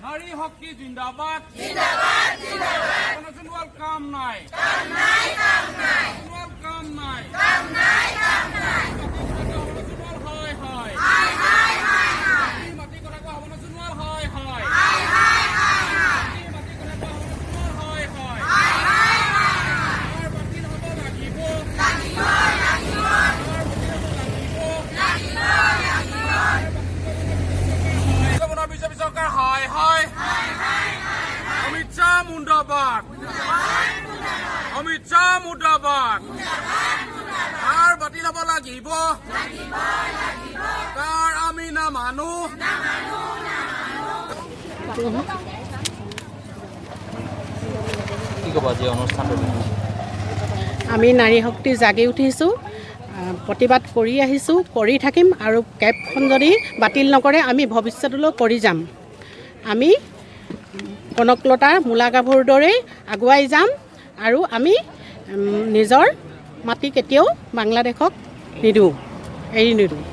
নাৰী শক্তি জিন্দাবাদ কাম নাই কাম নাই হয় হয় মাটি কথা কোৱা হ'ব নচোনোৱাল হয় হয় মাটি কথা কোৱা হ'ব নচোনোৱাল হয় হয় বাতিল হ'ব লাগিব বিজেপি চৰকাৰ হয় হয় অমিত শ্বাহ মুন্দাবাদ অমিত শ্বাহ মুন্দাবাদ তাৰ বাতিল হ'ব লাগিব তাৰ আমি নামানো কি ক'ব আজি অনুষ্ঠানটো আমি নাৰী শক্তি জাগি উঠিছোঁ প্ৰতিবাদ কৰি আহিছোঁ কৰি থাকিম আৰু কেবখন যদি বাতিল নকৰে আমি ভৱিষ্যতলৈ কৰি যাম আমি কনকলতা মূলা গাভৰুৰ দৰেই আগুৱাই যাম আৰু আমি নিজৰ মাটি কেতিয়াও বাংলাদেশক নিদিওঁ এৰি নিদিওঁ